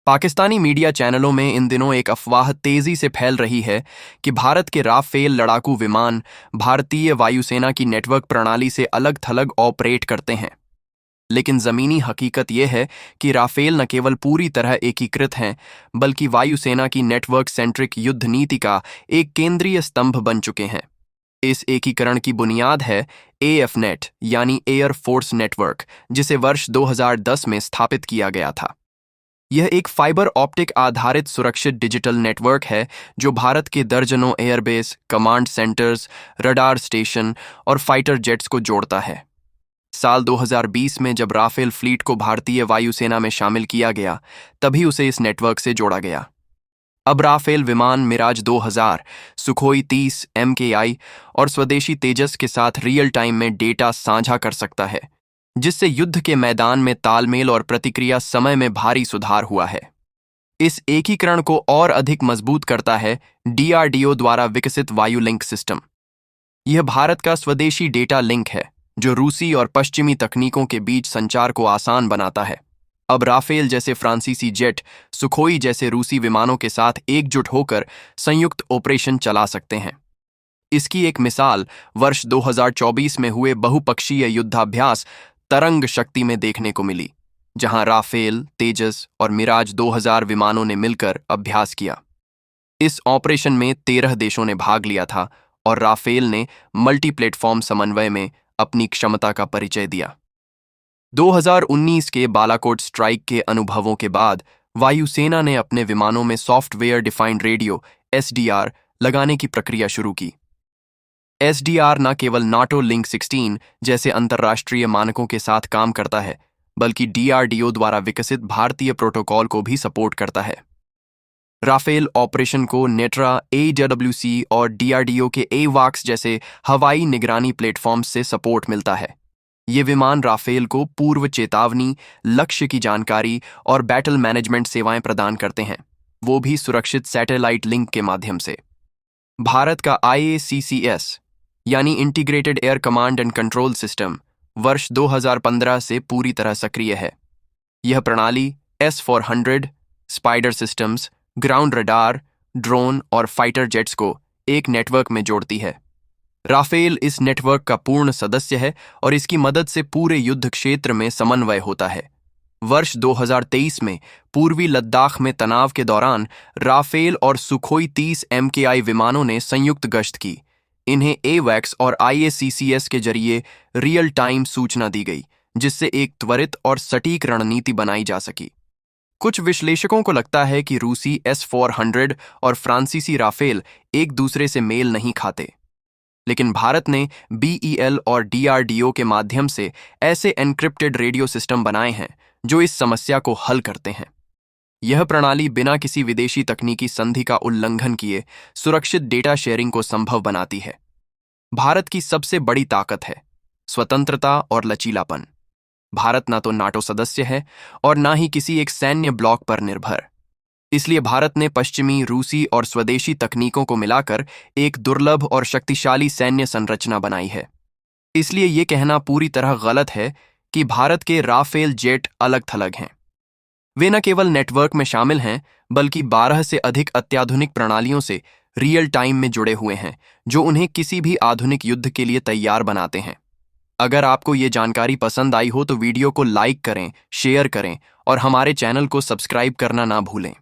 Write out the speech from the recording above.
Pakistani media चैनलों में इन दिनों एक अफवाह तेजी से फैल रही है कि भारत के राफेल लड़ाकू विमान भारतीय वायुसेना की नेटवर्क प्रणाली से अलग थलग ऑपरेट करते हैं। लेकिन जमीनी हकीकत यह है कि राफेल न केवल पूरी तरह एकीकृत हैं, बल्कि वायुसेना की नेटवर्क सेंट्रिक युद्ध नीति का एक केंद्रीय स्तंभ बन चुके हैं। इस एकीकरण की बुनियाद है AFNet यानी एयर फोर्स नेटवर्क, जिसे वर्ष 2010 में स्थापित किया गया था। यह एक फाइबर ऑप्टिक आधारित सुरक्षित डिजिटल नेटवर्क है जो भारत के दर्जनों airbase, command centres, radar station और फाइटर जेट्स को जोड़ता है। साल 2020 में जब राफेल फ्लीट को भारतीय वायुसेना में शामिल किया गया, तभी उसे इस नेटवर्क से जोड़ा गया। अब राफेल विमान मिराज 2000, सुखोई 30 MKI और स्वदेशी तेजस के साथ रियल टाइम में डेटा साझा कर सकता है, जिससे युद्ध के मैदान में तालमेल और प्रतिक्रिया समय में भारी सुधार हुआ है। इस एकीकरण को और अधिक मजबूत करता है DRDO द्वारा विकसित वायु लिंक सिस्टम। यह भारत का स्वदेशी डेटा लिंक है जो रूसी और पश्चिमी तकनीकों के बीच संचार को आसान बनाता है। अब राफेल जैसे फ्रांसीसी जेट सुखोई जैसे रूसी विमानों के साथ एकजुट होकर संयुक्त ऑपरेशन चला सकते हैं। इसकी एक मिसाल वर्ष 2024 में हुए बहुपक्षीय युद्धाभ्यास तरंग शक्ति में देखने को मिली, जहां राफेल, तेजस और मिराज 2000 विमानों ने मिलकर अभ्यास किया। इस ऑपरेशन में 13 देशों ने भाग लिया था और राफेल ने मल्टी प्लेटफॉर्म समन्वय में अपनी क्षमता का परिचय दिया। 2019 के बालाकोट स्ट्राइक के अनुभवों के बाद वायुसेना ने अपने विमानों में सॉफ्टवेयर डिफाइंड रेडियो SDR लगाने की प्रक्रिया शुरू की। SDR न केवल नाटो लिंक 16 जैसे अंतर्राष्ट्रीय मानकों के साथ काम करता है, बल्कि DRDO द्वारा विकसित भारतीय प्रोटोकॉल को भी सपोर्ट करता है। राफेल ऑपरेशन को नेट्रा, AWC और DRDO के AWACS जैसे हवाई निगरानी प्लेटफॉर्म्स से सपोर्ट मिलता है। ये विमान राफेल को पूर्व चेतावनी, लक्ष्य की जानकारी और बैटल मैनेजमेंट सेवाएं प्रदान करते हैं, वो भी सुरक्षित सैटेलाइट लिंक के माध्यम से। भारत का IACCS यानी integrated air command and control system वर्ष 2015 से पूरी तरह सक्रिय है। यह प्रणाली S-400, spider systems, ground radar, drone और फाइटर जेट्स को एक नेटवर्क में जोड़ती है। राफेल इस नेटवर्क का पूर्ण सदस्य है और इसकी मदद से पूरे युद्ध क्षेत्र में समन्वय होता है। वर्ष 2023 में पूर्वी लद्दाख में तनाव के दौरान राफेल और सुखोई 30 MKI विमानों ने संयुक्त गश्त की। इन्हें AWACS और IACCS के जरिए रियल टाइम सूचना दी गई, जिससे एक त्वरित और सटीक रणनीति बनाई जा सकी। कुछ विश्लेषकों को लगता है कि रूसी S-400 और फ्रांसीसी राफेल एक दूसरे से मेल नहीं खाते, लेकिन भारत ने BEL और DRDO के माध्यम से ऐसे एन्क्रिप्टेड रेडियो सिस्टम बनाए हैं जो इस समस्या को हल करते हैं। यह प्रणाली बिना किसी विदेशी तकनीकी संधि का उल्लंघन किए सुरक्षित डेटा शेयरिंग को संभव बनाती है। भारत की सबसे बड़ी ताकत है स्वतंत्रता और लचीलापन। भारत ना तो नाटो सदस्य है और ना ही किसी एक सैन्य ब्लॉक पर निर्भर। इसलिए भारत ने पश्चिमी, रूसी और स्वदेशी तकनीकों को मिलाकर एक दुर्लभ और शक्तिशाली सैन्य संरचना बनाई है। इसलिए ये कहना पूरी तरह गलत है कि भारत के राफेल जेट अलग थलग हैं। वे न केवल नेटवर्क में शामिल हैं, बल्कि 12 से अधिक अत्याधुनिक प्रणालियों से रियल टाइम में जुड़े हुए हैं, जो उन्हें किसी भी आधुनिक युद्ध के लिए तैयार बनाते हैं। अगर आपको ये जानकारी पसंद आई हो तो वीडियो को लाइक करें, शेयर करें और हमारे चैनल को सब्सक्राइब करना ना भूलें।